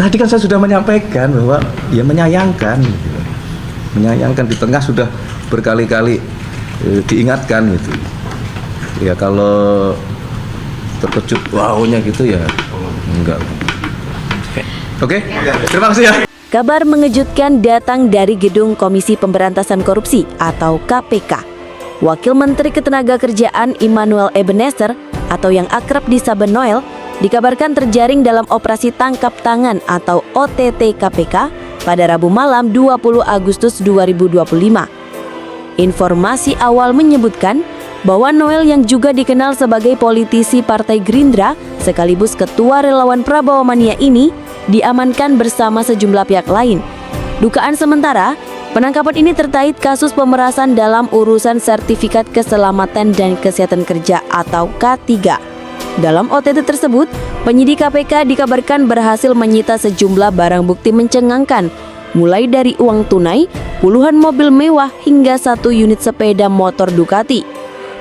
Tadi kan saya sudah menyampaikan bahwa ya menyayangkan, gitu. Menyayangkan di tengah sudah berkali-kali diingatkan gitu. Ya kalau terkejut wownya gitu ya enggak. Oke, terima kasih ya. Kabar mengejutkan datang dari gedung Komisi Pemberantasan Korupsi atau KPK. Wakil Menteri Ketenagakerjaan Immanuel Ebenezer atau yang akrab disapa Noel dikabarkan terjaring dalam operasi tangkap tangan atau OTT KPK pada Rabu malam 20 Agustus 2025. Informasi awal menyebutkan bahwa Noel yang juga dikenal sebagai politisi Partai Gerindra sekaligus ketua relawan Prabowo Mania ini diamankan bersama sejumlah pihak lain. Dugaan sementara, penangkapan ini terkait kasus pemerasan dalam urusan sertifikat keselamatan dan kesehatan kerja atau K3. Dalam OTT tersebut, penyidik KPK dikabarkan berhasil menyita sejumlah barang bukti mencengangkan, mulai dari uang tunai, puluhan mobil mewah hingga 1 unit sepeda motor Ducati.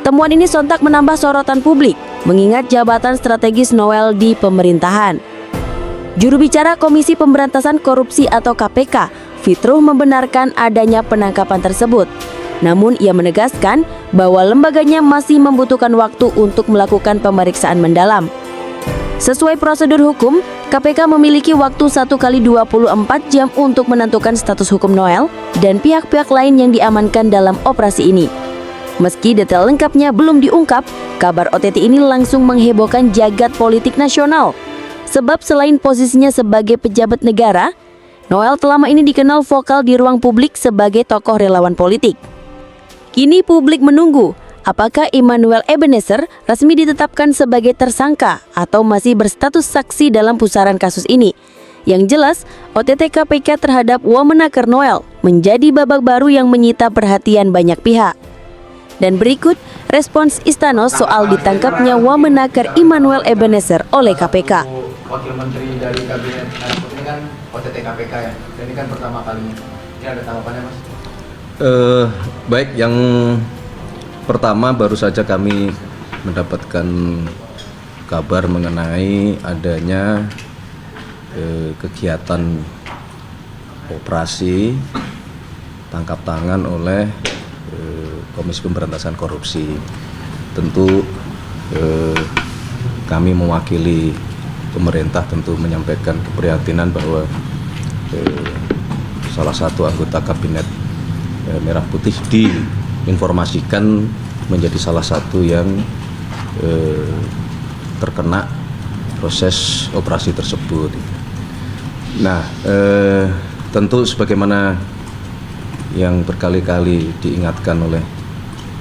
Temuan ini sontak menambah sorotan publik, mengingat jabatan strategis Noel di pemerintahan. Juru bicara Komisi Pemberantasan Korupsi atau KPK, Fitruh membenarkan adanya penangkapan tersebut. Namun ia menegaskan bahwa lembaganya masih membutuhkan waktu untuk melakukan pemeriksaan mendalam. Sesuai prosedur hukum, KPK memiliki waktu 1 kali 24 jam untuk menentukan status hukum Noel dan pihak-pihak lain yang diamankan dalam operasi ini. Meski detail lengkapnya belum diungkap, kabar OTT ini langsung menghebohkan jagat politik nasional. Sebab selain posisinya sebagai pejabat negara, Noel selama ini dikenal vokal di ruang publik sebagai tokoh relawan politik. Kini publik menunggu apakah Immanuel Ebenezer resmi ditetapkan sebagai tersangka atau masih berstatus saksi dalam pusaran kasus ini. Yang jelas, OTT KPK terhadap Wamenaker Noel menjadi babak baru yang menyita perhatian banyak pihak. Dan berikut respons Istanos soal ditangkapnya Wamenaker Immanuel Ebenezer oleh KPK. Wakil Menteri dari Kabinet ini kan OTT KPK ya, dan ini kan pertama kalinya. Ini ada tanggapannya Mas? Baik, yang pertama baru saja kami mendapatkan kabar mengenai adanya kegiatan operasi tangkap tangan oleh Komisi Pemberantasan Korupsi. Tentu kami mewakili pemerintah tentu menyampaikan keprihatinan bahwa salah satu anggota kabinet Merah Putih diinformasikan menjadi salah satu yang terkena proses operasi tersebut. Nah, tentu sebagaimana yang berkali-kali diingatkan oleh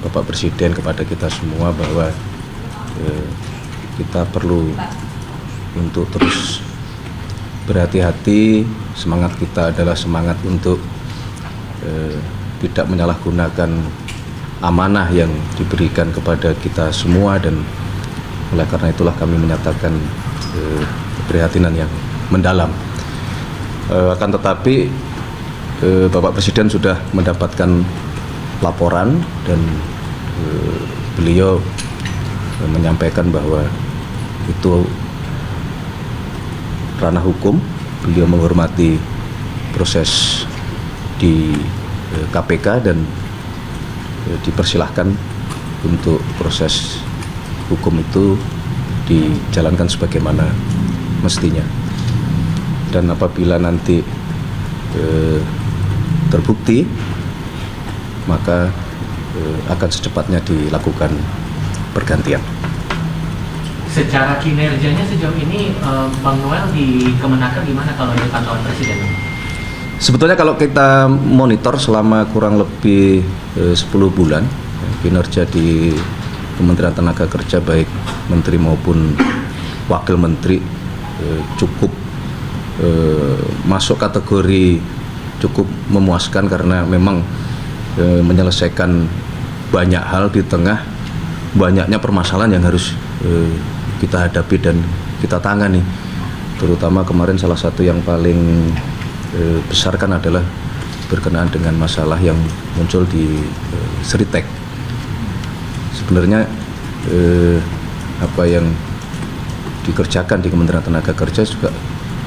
Bapak Presiden kepada kita semua bahwa kita perlu untuk terus berhati-hati. Semangat kita adalah semangat untuk tidak menyalahgunakan amanah yang diberikan kepada kita semua, dan oleh karena itulah kami menyatakan keprihatinan yang mendalam. Akan tetapi Bapak Presiden sudah mendapatkan laporan dan beliau menyampaikan bahwa itu ranah hukum. Beliau menghormati proses di KPK dan dipersilahkan untuk proses hukum itu dijalankan sebagaimana mestinya. Dan apabila nanti terbukti, maka akan secepatnya dilakukan pergantian. Secara kinerjanya sejauh ini Bang Noel di Kemenaker gimana kalau dari pantauan Presiden? Sebetulnya kalau kita monitor selama kurang lebih 10 bulan kinerja di Kementerian Tenaga Kerja, baik Menteri maupun Wakil Menteri, cukup masuk kategori cukup memuaskan, karena memang menyelesaikan banyak hal di tengah banyaknya permasalahan yang harus kita hadapi dan kita tangani. Terutama kemarin salah satu yang paling besar kan adalah berkenaan dengan masalah yang muncul di Seritek. Sebenarnya apa yang dikerjakan di Kementerian Tenaga Kerja juga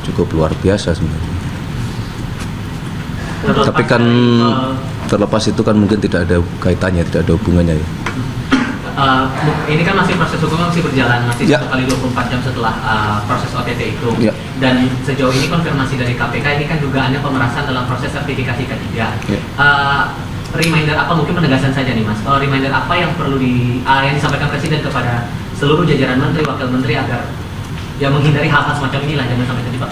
cukup luar biasa sebenarnya. Terlepas Tapi kan dari, terlepas itu kan mungkin tidak ada kaitannya, tidak ada hubungannya ya. ini kan masih proses hukum masih berjalan, masih Ya. 1 kali 24 jam setelah proses OTT itu. Ya. Dan sejauh ini konfirmasi dari KPK ini kan juga ada pemerasan dalam proses sertifikasi ketiga. Ya. Reminder apa, mungkin penegasan saja nih Mas, reminder apa yang perlu yang disampaikan Presiden kepada seluruh jajaran Menteri, Wakil Menteri agar ya menghindari hal-hal semacam inilah, jangan sampai terjebak.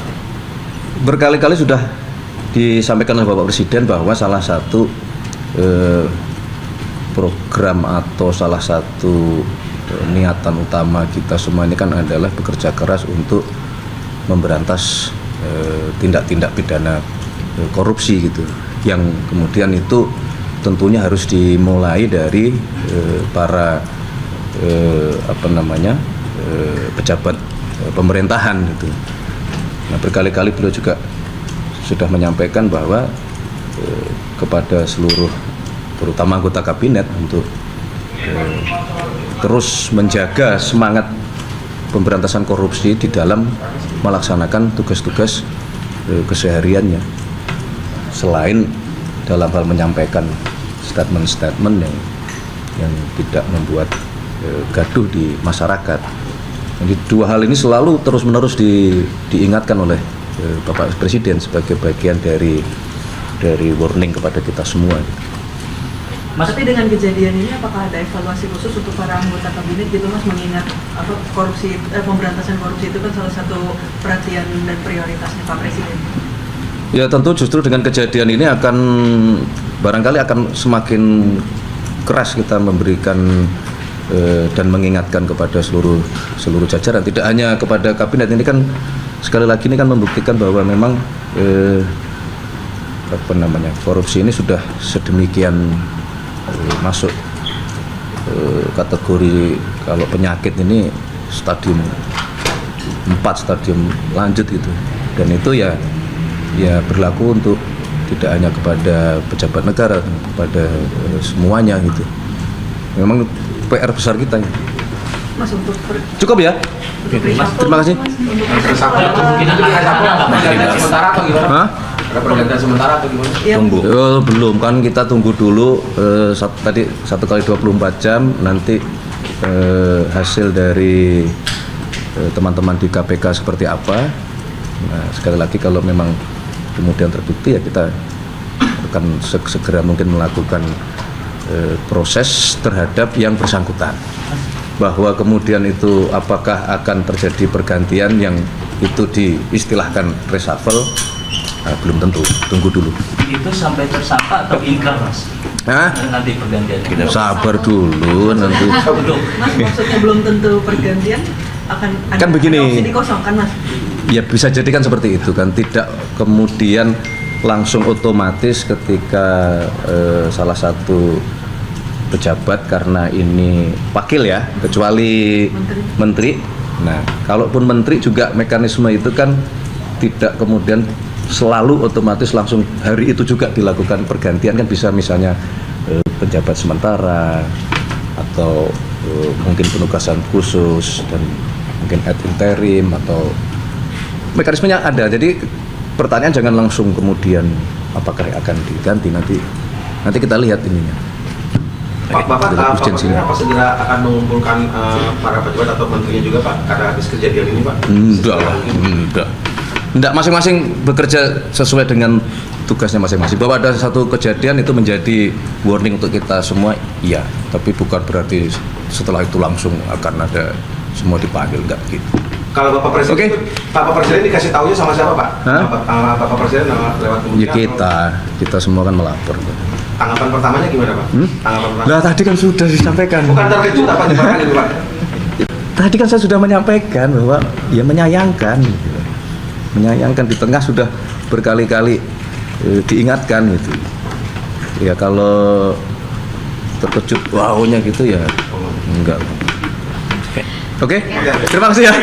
Berkali-kali sudah disampaikan oleh Bapak Presiden bahwa salah satu program atau salah satu niatan utama kita semua ini kan adalah bekerja keras untuk memberantas tindak-tindak pidana korupsi gitu, yang kemudian itu tentunya harus dimulai dari para pejabat pemerintahan gitu. Nah, berkali-kali beliau juga sudah menyampaikan bahwa kepada seluruh terutama anggota kabinet untuk terus menjaga semangat pemberantasan korupsi di dalam melaksanakan tugas-tugas kesehariannya, selain dalam hal menyampaikan statement-statement yang tidak membuat gaduh di masyarakat. Jadi dua hal ini selalu terus-menerus diingatkan oleh Bapak Presiden sebagai bagian dari warning kepada kita semua. Mas, tapi dengan kejadian ini apakah ada evaluasi khusus untuk para anggota kabinet gitu Mas, mengingat pemberantasan korupsi itu kan salah satu perhatian dan prioritasnya Pak Presiden? Ya tentu justru dengan kejadian ini barangkali akan semakin keras kita memberikan dan mengingatkan kepada seluruh jajaran, tidak hanya kepada kabinet. Ini kan sekali lagi ini kan membuktikan bahwa memang korupsi ini sudah sedemikian masuk kategori, kalau penyakit ini stadium 4, stadium lanjut gitu, dan itu ya berlaku untuk tidak hanya kepada pejabat negara, kepada semuanya gitu. Memang PR besar kita. Mas, untuk Cukup ya? Terima kasih. Kemungkinan Pergantian sementara atau gimana? Hah? Ada pergantian sementara atau gimana? Tunggu. Belum, kan kita tunggu dulu tadi 1 kali 24 jam nanti hasil dari teman-teman di KPK seperti apa. Nah, sekali lagi kalau memang kemudian terbukti ya kita akan segera mungkin melakukan proses terhadap yang bersangkutan. Bahwa kemudian itu apakah akan terjadi pergantian yang itu diistilahkan reshuffle, belum tentu, tunggu dulu. Itu sampai tersangka atau ingkar Mas? Hah? Nanti pergantian kita Sabar dulu nanti. Mas, maksudnya belum tentu pergantian akan ada Kan begini. opsi dikosongkan Mas? Ya bisa jadi kan seperti itu kan, tidak kemudian langsung otomatis ketika salah satu pejabat, karena ini wakil ya, kecuali menteri. Nah, kalaupun menteri juga mekanisme itu kan tidak kemudian selalu otomatis langsung hari itu juga dilakukan pergantian, kan bisa misalnya penjabat sementara atau mungkin penugasan khusus dan mungkin ad interim atau mekanismenya ada. Jadi pertanyaan jangan langsung kemudian apakah akan diganti, nanti kita lihat ininya. Pak, Bapak apa segera akan mengumpulkan para pejabat atau menterinya juga Pak karena habis kejadian ini Pak? Enggak, masing-masing bekerja sesuai dengan tugasnya masing-masing. Bahwa ada satu kejadian itu menjadi warning untuk kita semua, iya. Tapi bukan berarti setelah itu langsung akan ada semua dipanggil, enggak gitu. Kalau Bapak Presiden, Bapak Presiden dikasih tahunya sama siapa Pak? Bapak Presiden lewat Ya komunikasi? kita semua kan melapor. Tanggapan pertamanya gimana Pak? Tanggapan pertama. Nah tadi kan sudah disampaikan. Bukan terkejut apa gimana gitu Pak? Tadi kan saya sudah menyampaikan bahwa ya menyayangkan, gitu. Menyayangkan di tengah sudah berkali-kali diingatkan gitu. Ya kalau terkejut wownya gitu ya enggak. Oke? Terima kasih ya.